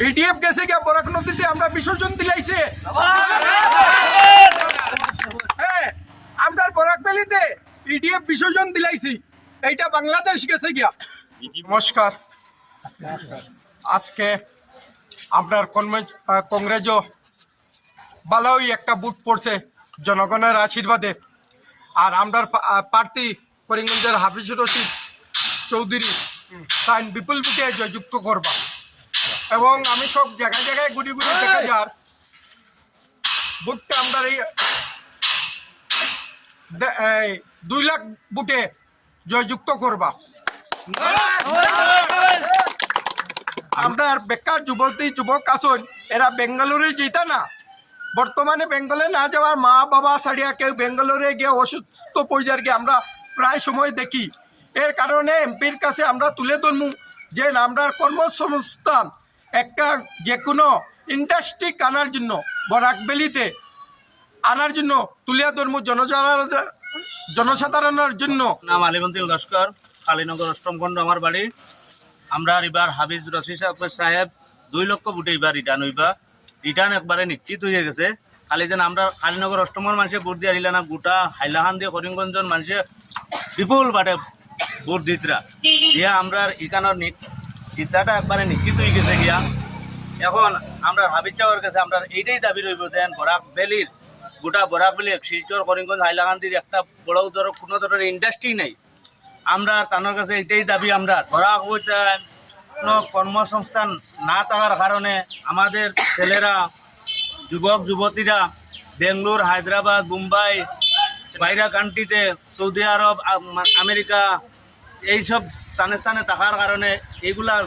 IDF গেছে গিয়া বরাক নদীতে আমরা বিসর্জন দিলাইছে। হ্যাঁ, আমরা বরাক ভ্যালিতে ইডিএফ বিসর্জন দিলাইছি, এইটা বাংলাদেশ গেছে গিয়া। নমস্কার। আজকে আপনার কংগ্রেসও ভালোই একটা বুট পড়ছে জনগণের আশীর্বাদে। আর আমরা প্রার্থী করিমগঞ্জের হাফিজুর রশিদ চৌধুরী তাই বিপুল বুটে জয়যুক্ত করবা। এবং আমি সব জায়গায় জায়গায় ঘুরি ঘুরি দেখা যার বুটটা আমরা এই 2 লাখ বুটে জয়যুক্ত করবা। আপনার বেকার যুবক আছেন, এরা বেঙ্গালুরু যেতে না, বর্তমানে বেঙ্গলে না যাওয়ার মা বাবা ছাড়িয়া কেউ বেঙ্গালুরে গিয়ে অসুস্থ পর্যায়ে গিয়ে আমরা প্রায় সময় দেখি। এর কারণে এমপির কাছে আমরা তুলে ধরমু যে আমরা কর্মসংস্থান একটা যে কোনো ইন্ডাস্ট্রি আনার জন্য বরাক ভ্যালিতে আনার জন্য তুলে ধরমু জনসাধারণের জন্য। নাম আলিবন্তিল লস্কর, কালীনগর অষ্টম খণ্ড আমার বাড়ি। আমরা এবার হাফিজ রশিদ সাহেব 2 লক্ষ বুটে এবার রিটার্ন একবারে নিশ্চিত হয়ে গেছে। খালি যেন আমরা কালীনগর অষ্টমের মানুষে ভোট দিয়ে আহিলা না, গোটা হাইলাহান দিয়ে করিমগঞ্জের মানুষে বিপুল বাটে ভোট দিতরা দিয়া আমরা এখানের চিন্তাটা একবারে নিশ্চিত হয়ে গেছে গিয়া। এখন আমরা হাফিজ সাহেবের কাছে আমরা এইটাই দাবি রইব দেন বরাক ভ্যালির গোটা বরাক ভ্যালি শিলচর করিমগঞ্জ হাইলাকান্দির একটা বড় কোনো ধরনের ইন্ডাস্ট্রি নেই। আমরা তার কাছে এইটাই দাবি, আমরা বরাক কোনো কর্মসংস্থান না থাকার কারণে আমাদের ছেলেরা যুবক যুবতীরা বেঙ্গলোর, হায়দ্রাবাদ, মুম্বাই, বাইরা কান্ট্রিতে, সৌদি আরব, আমেরিকা এইসব স্থানে স্থানে থাকার কারণে এইগুলার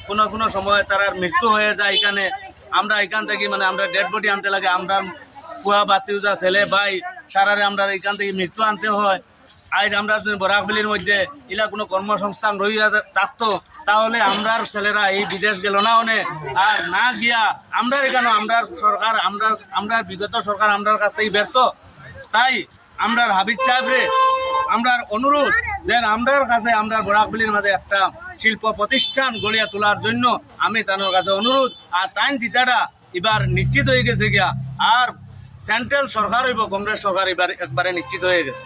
কোনো সময় তার মৃত্যু হয়ে যায়। এখানে আমরা এখান থেকে আমরা ডেড বডি আনতে লাগে, আমরা কুয়া বাতিউজা ছেলে ভাই সারারে আমরা এখান থেকে মৃত্যু আনতে হয়। আজ আমরা বরাক ভ্যালির মধ্যে এলা কোনো কর্মসংস্থান রইয়া থাকতো তাহলে আমরার ছেলেরা এই বিদেশ গেল না অনেক আর না গিয়া আমরা এখানে আমরার সরকার আমরা বিগত সরকার আমরার কাছ থেকে ব্যর্থ। তাই আমরা হাফিজ সাহেবরে আমরার অনুরোধ যে আমরার কাছে আমরা বরাক ভ্যালির মাঝে একটা শিল্প প্রতিষ্ঠান গড়িয়া তোলার জন্য আমি তার কাছে অনুরোধ। আর তাই জিতাটা এবার নিশ্চিত হয়ে গেছে গিয়া। আর সেন্ট্রাল সরকার হইব, কংগ্রেস সরকার এবার একবারে নিশ্চিত হয়ে গেছে।